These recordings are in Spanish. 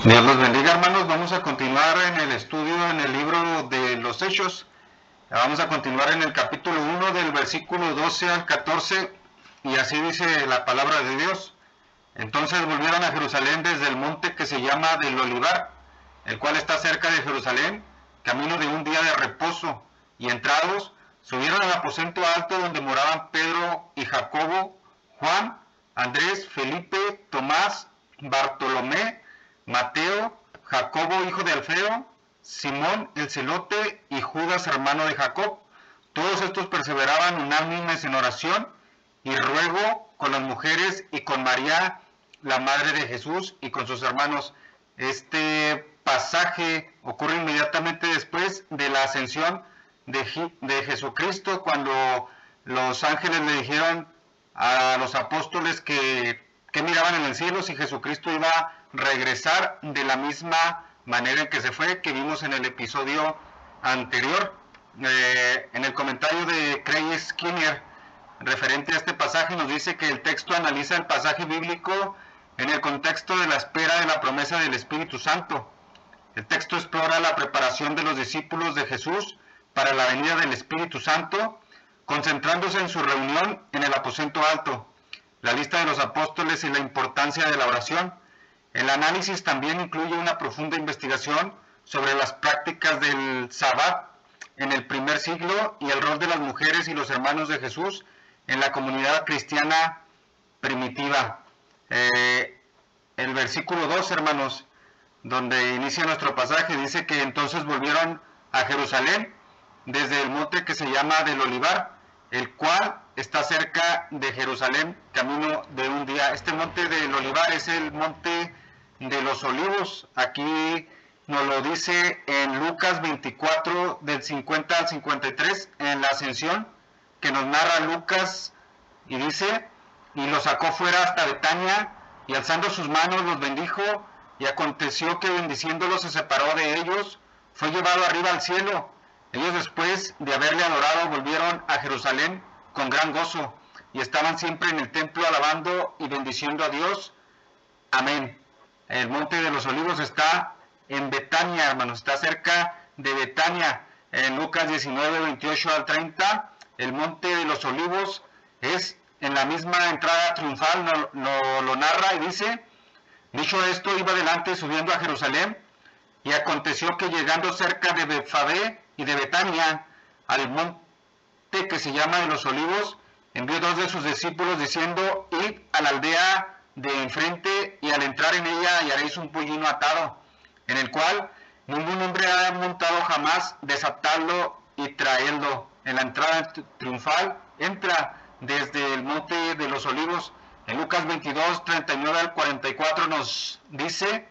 Dios los bendiga, hermanos. Vamos a continuar en el estudio en el libro de los Hechos. Vamos a continuar en el capítulo 1 del versículo 12 al 14 y así dice la palabra de Dios. Entonces volvieron a Jerusalén desde el monte que se llama del Olivar, el cual está cerca de Jerusalén, camino de un día de reposo, y entrados, subieron al aposento alto donde moraban Pedro y Jacobo, Juan, Andrés, Felipe, Tomás, Bartolomé, Mateo, Jacobo hijo de Alfeo, Simón el celote y Judas hermano de Jacob. Todos estos perseveraban unánimes en oración y ruego con las mujeres y con María, la madre de Jesús, y con sus hermanos. Este pasaje ocurre inmediatamente después de la ascensión de Jesucristo, cuando los ángeles le dijeron a los apóstoles que miraban en el cielo si Jesucristo iba a regresar de la misma manera en que se fue, que vimos en el episodio anterior. En el comentario de Craig Skinner referente a este pasaje nos dice que el texto analiza el pasaje bíblico en el contexto de la espera de la promesa del Espíritu Santo. El texto explora la preparación de los discípulos de Jesús para la venida del Espíritu Santo, concentrándose en su reunión en el aposento alto, la lista de los apóstoles y la importancia de la oración. El análisis también incluye una profunda investigación sobre las prácticas del Sabbat en el primer siglo y el rol de las mujeres y los hermanos de Jesús en la comunidad cristiana primitiva. El versículo 2, hermanos, donde inicia nuestro pasaje, dice que entonces volvieron a Jerusalén desde el monte que se llama del Olivar, el cual está cerca de Jerusalén, camino de un día. Este monte del Olivar es el monte de los olivos. Aquí nos lo dice en Lucas 24 del 50 al 53, en la ascensión que nos narra Lucas, y dice: y los sacó fuera hasta Betania, y alzando sus manos los bendijo, y aconteció que bendiciéndolos se separó de ellos, fue llevado arriba al cielo. Ellos, después de haberle adorado, volvieron a Jerusalén con gran gozo, y estaban siempre en el templo alabando y bendiciendo a Dios. Amén. El monte de los olivos está en Betania, hermanos, está cerca de Betania. En Lucas 19, 28 al 30, el monte de los olivos es en la misma entrada triunfal, lo narra y dice: dicho esto, iba adelante subiendo a Jerusalén, y aconteció que llegando cerca de Betfagé y de Betania, al monte que se llama de los olivos, envió dos de sus discípulos diciendo: id a la aldea de enfrente, y al entrar en ella hallaréis un pollino atado, en el cual ningún hombre ha montado jamás, desatadlo y traedlo. En la entrada triunfal entra desde el monte de los olivos. En Lucas 22, 39 al 44 nos dice: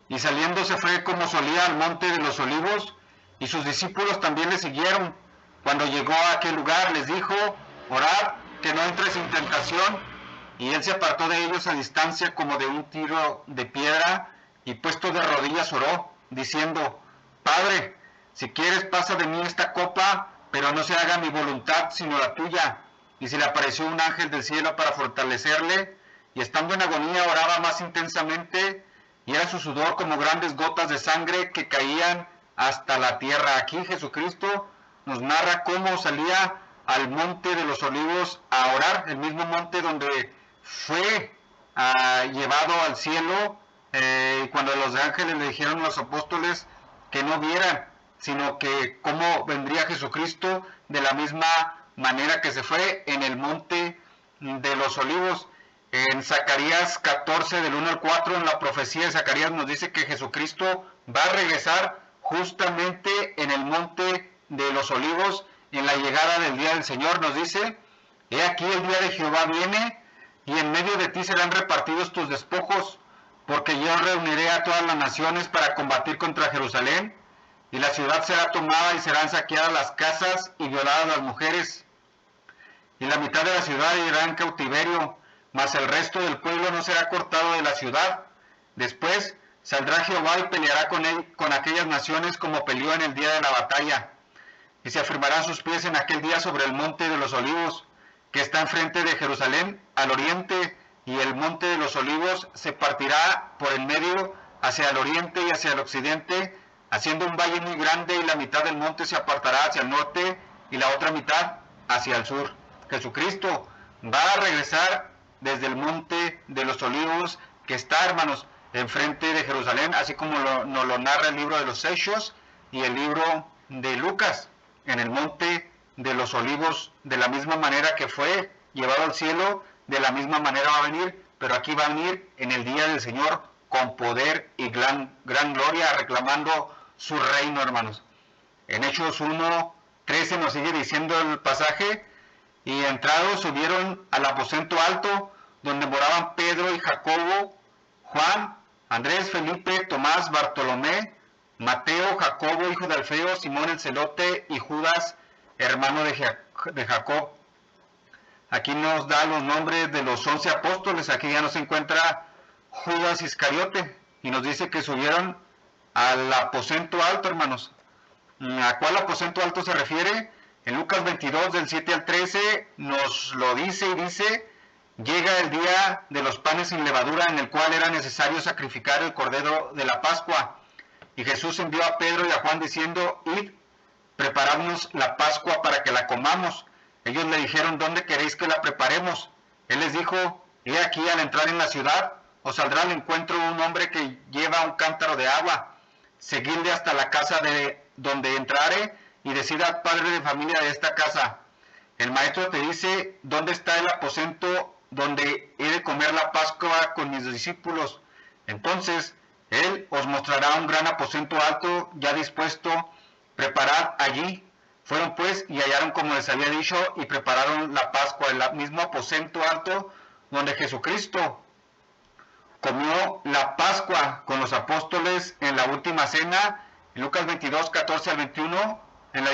y saliendo se fue como solía al monte de los olivos, y sus discípulos también le siguieron. Cuando llegó a aquel lugar les dijo: orad, que no entres en tentación. Y él se apartó de ellos a distancia como de un tiro de piedra, y puesto de rodillas oró, diciendo: Padre, si quieres pasa de mí esta copa, pero no se haga mi voluntad sino la tuya. Y se le apareció un ángel del cielo para fortalecerle, y estando en agonía oraba más intensamente, y era su sudor como grandes gotas de sangre que caían hasta la tierra. Aquí Jesucristo nos narra cómo salía al monte de los olivos a orar, el mismo monte donde fue llevado al cielo, cuando los ángeles le dijeron a los apóstoles que no vieran, sino que cómo vendría Jesucristo de la misma manera que se fue en el monte de los olivos. En Zacarías 14 del 1 al 4, en la profecía de Zacarías nos dice que Jesucristo va a regresar justamente en el monte de los olivos, en la llegada del día del Señor. Nos dice: he aquí el día de Jehová viene, y en medio de ti serán repartidos tus despojos, porque yo reuniré a todas las naciones para combatir contra Jerusalén, y la ciudad será tomada y serán saqueadas las casas y violadas las mujeres, y la mitad de la ciudad irá en cautiverio, mas el resto del pueblo no será cortado de la ciudad. Después saldrá Jehová y peleará con aquellas naciones como peleó en el día de la batalla, y se afirmarán sus pies en aquel día sobre el monte de los olivos, que está enfrente de Jerusalén, al oriente, y el monte de los Olivos se partirá por el medio hacia el oriente y hacia el occidente, haciendo un valle muy grande, y la mitad del monte se apartará hacia el norte y la otra mitad hacia el sur. Jesucristo va a regresar desde el monte de los Olivos, que está, hermanos, enfrente de Jerusalén, así como nos lo narra el libro de los Hechos y el libro de Lucas, en el monte de los Olivos, de la misma manera que fue llevado al cielo, de la misma manera va a venir, pero aquí va a venir en el día del Señor con poder y gran gloria, reclamando su reino, hermanos. En Hechos 1:13 nos sigue diciendo el pasaje: y entrados subieron al aposento alto, donde moraban Pedro y Jacobo, Juan, Andrés, Felipe, Tomás, Bartolomé, Mateo, Jacobo, hijo de Alfeo, Simón el celote, y Judas, hermano de Jacob. Aquí nos da los nombres de los 11 apóstoles. Aquí ya no se encuentra Judas Iscariote, y nos dice que subieron al aposento alto, hermanos. ¿A cuál aposento alto se refiere? En Lucas 22, del 7 al 13, nos lo dice y dice: llega el día de los panes sin levadura, en el cual era necesario sacrificar el cordero de la Pascua. Y Jesús envió a Pedro y a Juan diciendo: id, preparadnos la Pascua para que la comamos. Ellos le dijeron: ¿dónde queréis que la preparemos? Él les dijo: he aquí, al entrar en la ciudad, os saldrá al encuentro un hombre que lleva un cántaro de agua. Seguidle hasta la casa de donde entrare, y decid al padre de familia de esta casa: el maestro te dice, ¿dónde está el aposento donde he de comer la Pascua con mis discípulos? Entonces él os mostrará un gran aposento alto, ya dispuesto, preparad allí. Fueron pues y hallaron como les había dicho, y prepararon la Pascua en el mismo aposento alto donde Jesucristo comió la Pascua con los apóstoles en la última cena. En Lucas 22, 14 al 21, en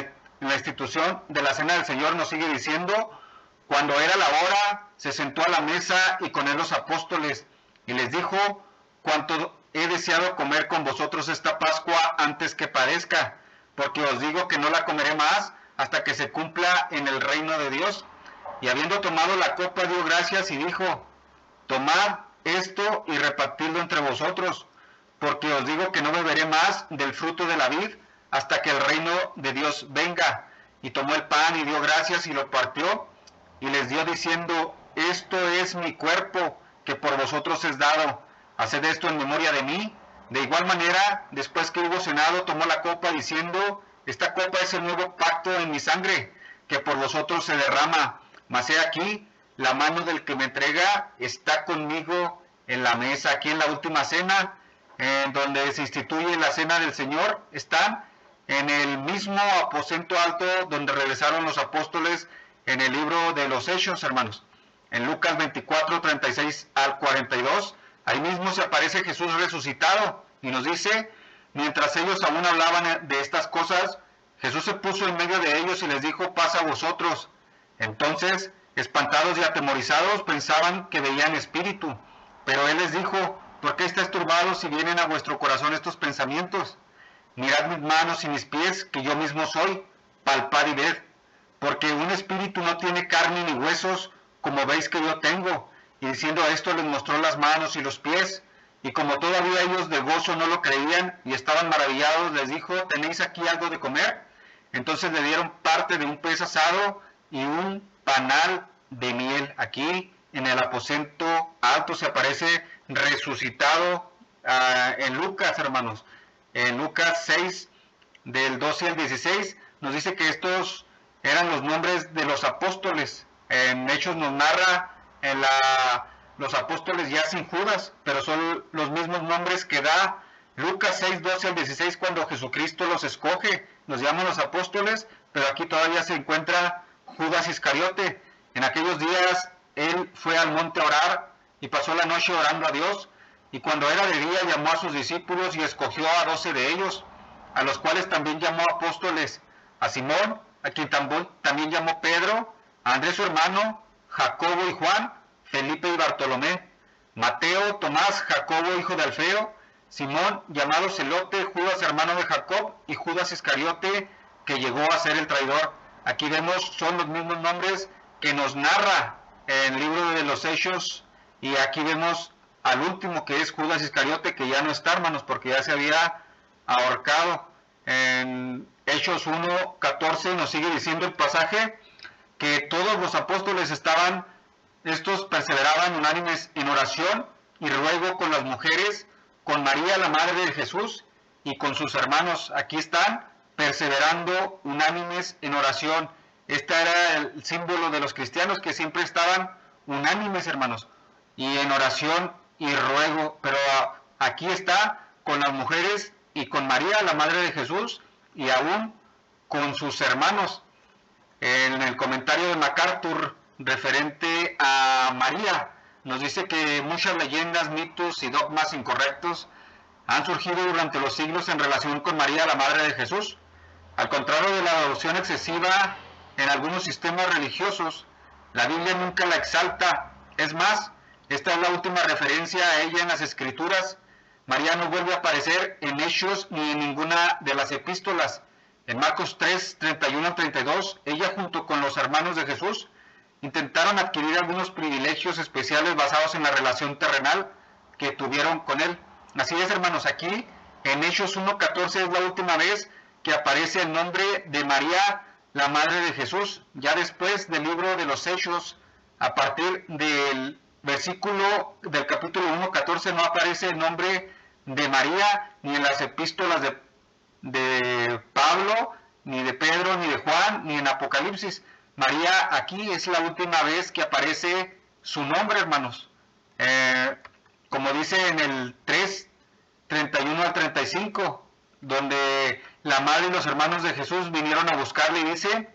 la institución de la cena del Señor nos sigue diciendo: cuando era la hora, se sentó a la mesa y con él los apóstoles, y les dijo: cuánto he deseado comer con vosotros esta Pascua antes que padezca, porque os digo que no la comeré más hasta que se cumpla en el reino de Dios. Y habiendo tomado la copa, dio gracias y dijo: tomad esto y repartidlo entre vosotros, porque os digo que no beberé más del fruto de la vid hasta que el reino de Dios venga. Y tomó el pan y dio gracias y lo partió, y les dio diciendo: esto es mi cuerpo, que por vosotros es dado. Haced esto en memoria de mí. De igual manera, después que hubo cenado, tomó la copa diciendo: esta copa es el nuevo pacto en mi sangre, que por vosotros se derrama. Mas he aquí, la mano del que me entrega está conmigo en la mesa. Aquí en la última cena, en donde se instituye la cena del Señor, están en el mismo aposento alto donde regresaron los apóstoles en el libro de los Hechos, hermanos. En Lucas 24, 36 al 42, ahí mismo se aparece Jesús resucitado, y nos dice: mientras ellos aún hablaban de estas cosas, Jesús se puso en medio de ellos y les dijo: paz a vosotros. Entonces, espantados y atemorizados, pensaban que veían espíritu. Pero él les dijo: ¿por qué estáis turbados si vienen a vuestro corazón estos pensamientos? Mirad mis manos y mis pies, que yo mismo soy, palpad y ved. Porque un espíritu no tiene carne ni huesos, como veis que yo tengo. Y diciendo esto, les mostró las manos y los pies. Y como todavía ellos de gozo no lo creían y estaban maravillados, les dijo: ¿tenéis aquí algo de comer? Entonces le dieron parte de un pez asado y un panal de miel. Aquí en el aposento alto se aparece resucitado en Lucas, hermanos. En Lucas 6, del 12 al 16, nos dice que estos eran los nombres de los apóstoles. En Hechos nos narra los apóstoles ya sin Judas, pero son los mismos nombres que da Lucas 6, 12 al 16, cuando Jesucristo los escoge. Nos llaman los apóstoles, pero aquí todavía se encuentra Judas Iscariote. En aquellos días él fue al monte a orar y pasó la noche orando a Dios, y cuando era de día llamó a sus discípulos y escogió a 12 de ellos, a los cuales también llamó apóstoles: a Simón, a quien también llamó Pedro, a Andrés su hermano, Jacobo y Juan, Felipe y Bartolomé, Mateo, Tomás, Jacobo hijo de Alfeo, Simón llamado Celote, Judas hermano de Jacob, y Judas Iscariote, que llegó a ser el traidor. Aquí vemos, son los mismos nombres que nos narra en el libro de los Hechos, y aquí vemos al último, que es Judas Iscariote, que ya no está, hermanos, porque ya se había ahorcado. En Hechos 1:14 nos sigue diciendo el pasaje que todos los apóstoles estos perseveraban unánimes en oración y ruego con las mujeres, con María, la madre de Jesús, y con sus hermanos. Aquí están, perseverando unánimes en oración. Este era el símbolo de los cristianos, que siempre estaban unánimes, hermanos, y en oración y ruego. Pero aquí está con las mujeres y con María, la madre de Jesús, y aún con sus hermanos. En el comentario de MacArthur referente a María, nos dice que muchas leyendas, mitos y dogmas incorrectos han surgido durante los siglos en relación con María, la madre de Jesús. Al contrario de la devoción excesiva en algunos sistemas religiosos, la Biblia nunca la exalta. Es más, esta es la última referencia a ella en las Escrituras. María no vuelve a aparecer en Hechos ni en ninguna de las epístolas. En Marcos 3, 31 al 32, ella junto con los hermanos de Jesús intentaron adquirir algunos privilegios especiales basados en la relación terrenal que tuvieron con él. Así es, hermanos, aquí en Hechos 1:14 es la última vez que aparece el nombre de María, la madre de Jesús. Ya después del libro de los Hechos, a partir del versículo del capítulo 1:14, no aparece el nombre de María ni en las epístolas de Pablo, ni de Pedro, ni de Juan, ni en Apocalipsis. María aquí es la última vez que aparece su nombre, hermanos. Como dice en el 3, 31 al 35, donde la madre y los hermanos de Jesús vinieron a buscarle, y dice: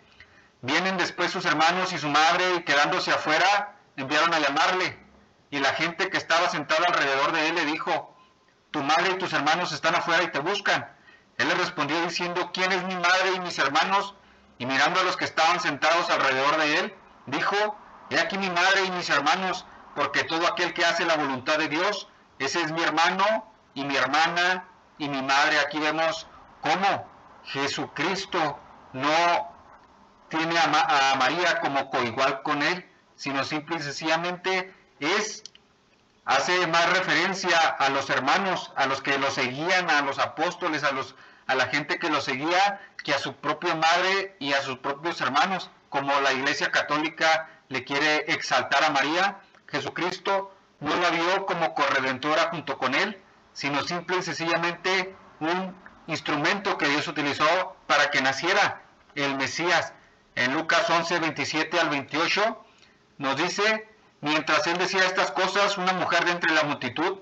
vienen después sus hermanos y su madre, y quedándose afuera, enviaron a llamarle. Y la gente que estaba sentada alrededor de él le dijo: tu madre y tus hermanos están afuera y te buscan. Él le respondió diciendo: ¿quién es mi madre y mis hermanos? Y mirando a los que estaban sentados alrededor de él, dijo: he aquí mi madre y mis hermanos, porque todo aquel que hace la voluntad de Dios, ese es mi hermano y mi hermana y mi madre. Aquí vemos cómo Jesucristo no tiene a María como coigual con él, sino simple y sencillamente hace más referencia a los hermanos, a los que lo seguían, a los apóstoles, a la gente que lo seguía, que a su propia madre y a sus propios hermanos. Como la Iglesia Católica le quiere exaltar a María, Jesucristo no la vio como corredentora junto con él, sino simple y sencillamente un instrumento que Dios utilizó para que naciera el Mesías. En Lucas 11, 27 al 28 nos dice: mientras él decía estas cosas, una mujer de entre la multitud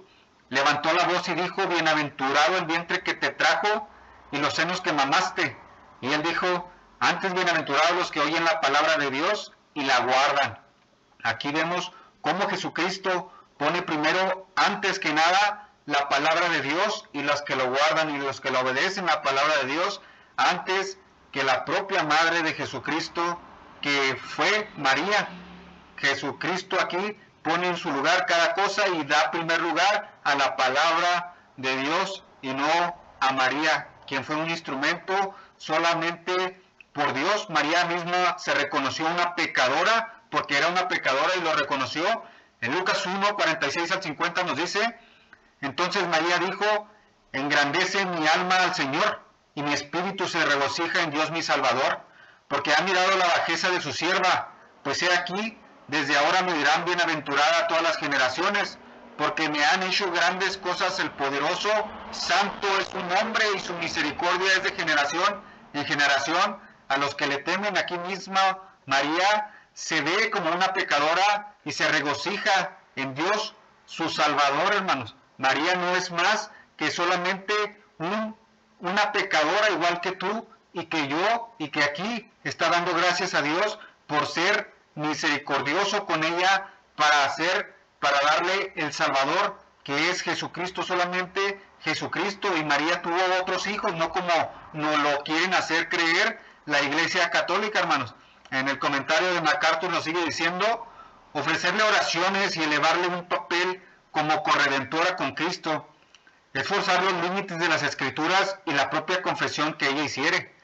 levantó la voz y dijo: bienaventurado el vientre que te trajo y los senos que mamaste. Y él dijo: antes bienaventurados los que oyen la palabra de Dios y la guardan. Aquí vemos cómo Jesucristo pone primero, antes que nada, la palabra de Dios, y los que lo guardan y los que lo obedecen la palabra de Dios, antes que la propia madre de Jesucristo, que fue María. Jesucristo aquí pone en su lugar cada cosa y da primer lugar a la palabra de Dios y no a María, quien fue un instrumento solamente por Dios. María misma se reconoció una pecadora, porque era una pecadora y lo reconoció. En Lucas 1, 46 al 50 nos dice: entonces María dijo: engrandece mi alma al Señor, y mi espíritu se regocija en Dios mi Salvador, porque ha mirado la bajeza de su sierva. Pues he aquí, desde ahora me dirán bienaventurada todas las generaciones, porque me han hecho grandes cosas el poderoso. Santo es su nombre, y su misericordia es de generación en generación a los que le temen. Aquí misma María se ve como una pecadora y se regocija en Dios su Salvador, hermanos. María no es más que solamente una pecadora igual que tú y que yo, y que aquí está dando gracias a Dios por ser misericordioso con ella para darle el Salvador, que es Jesucristo, solamente Jesucristo. Y María tuvo otros hijos, no como nos lo quieren hacer creer la Iglesia Católica, hermanos. En el comentario de MacArthur nos sigue diciendo: ofrecerle oraciones y elevarle un papel como corredentora con Cristo es forzar los límites de las Escrituras y la propia confesión que ella hiciere.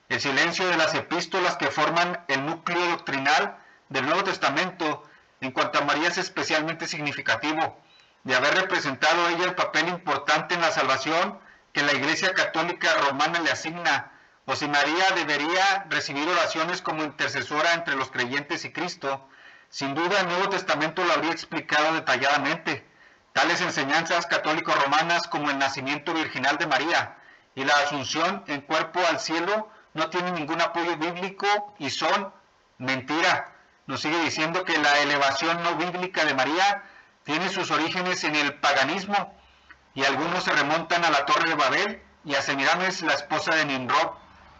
El silencio de las epístolas que forman el núcleo doctrinal del Nuevo Testamento en cuanto a María es especialmente significativo. de haber representado ella el papel importante en la salvación que la Iglesia Católica Romana le asigna, o si María debería recibir oraciones como intercesora entre los creyentes y Cristo. Sin duda el Nuevo Testamento lo habría explicado detalladamente. Tales enseñanzas católico-romanas como el nacimiento virginal de María y la asunción en cuerpo al cielo no tienen ningún apoyo bíblico y son mentira. Nos sigue diciendo que la elevación no bíblica de María tiene sus orígenes en el paganismo, y algunos se remontan a la Torre de Babel y a Semiramis, la esposa de Nimrod.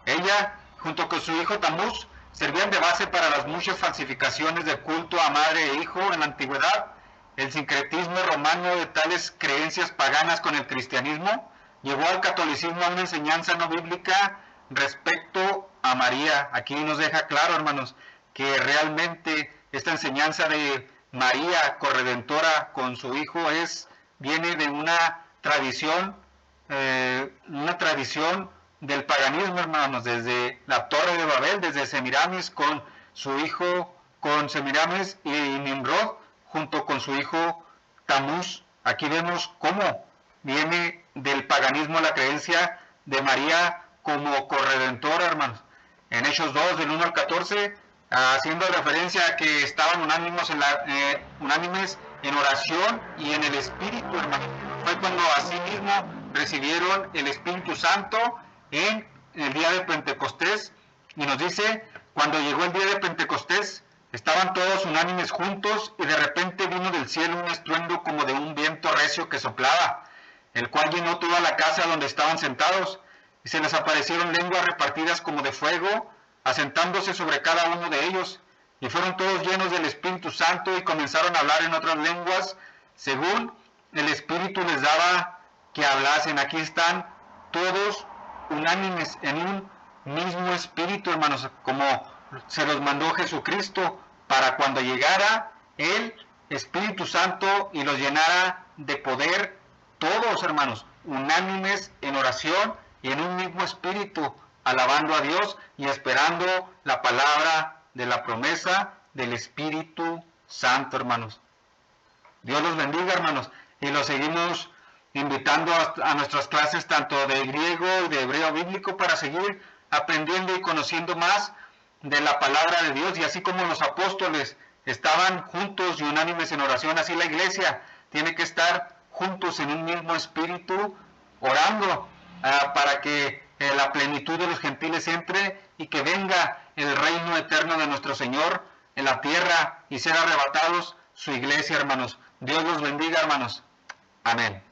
Ella, junto con su hijo Tamuz, servían de base para las muchas falsificaciones de culto a madre e hijo en la antigüedad. El sincretismo romano de tales creencias paganas con el cristianismo llevó al catolicismo a una enseñanza no bíblica respecto a María. Aquí nos deja claro, hermanos, que realmente esta enseñanza de María corredentora con su hijo viene de una tradición del paganismo, hermanos, desde la Torre de Babel, desde Semiramis con su hijo, con Semiramis y Nimrod, junto con su hijo Tamuz. Aquí vemos cómo viene del paganismo la creencia de María como corredentora, hermanos. En Hechos 2, del 1 al 14, haciendo referencia a que estaban unánimes en oración y en el Espíritu, hermanos. Fue cuando asimismo recibieron el Espíritu Santo en el día de Pentecostés, y nos dice, cuando llegó el día de Pentecostés, estaban todos unánimes juntos, y de repente vino del cielo un estruendo como de un viento recio que soplaba, el cual llenó toda la casa donde estaban sentados, y se les aparecieron lenguas repartidas como de fuego, asentándose sobre cada uno de ellos, y fueron todos llenos del Espíritu Santo y comenzaron a hablar en otras lenguas, según el Espíritu les daba que hablasen. Aquí están todos unánimes en un mismo Espíritu, hermanos, como se los mandó Jesucristo, para cuando llegara el Espíritu Santo y los llenara de poder, todos, hermanos, unánimes en oración y en un mismo Espíritu, alabando a Dios y esperando la palabra de la promesa del Espíritu Santo, hermanos. Dios los bendiga, hermanos, y los seguimos invitando a nuestras clases tanto de griego y de hebreo bíblico para seguir aprendiendo y conociendo más de la palabra de Dios. Y así como los apóstoles estaban juntos y unánimes en oración, así la iglesia tiene que estar juntos en un mismo espíritu, orando para que la plenitud de los gentiles entre y que venga el reino eterno de nuestro Señor en la tierra y ser arrebatados su iglesia, hermanos. Dios los bendiga, hermanos. Amén.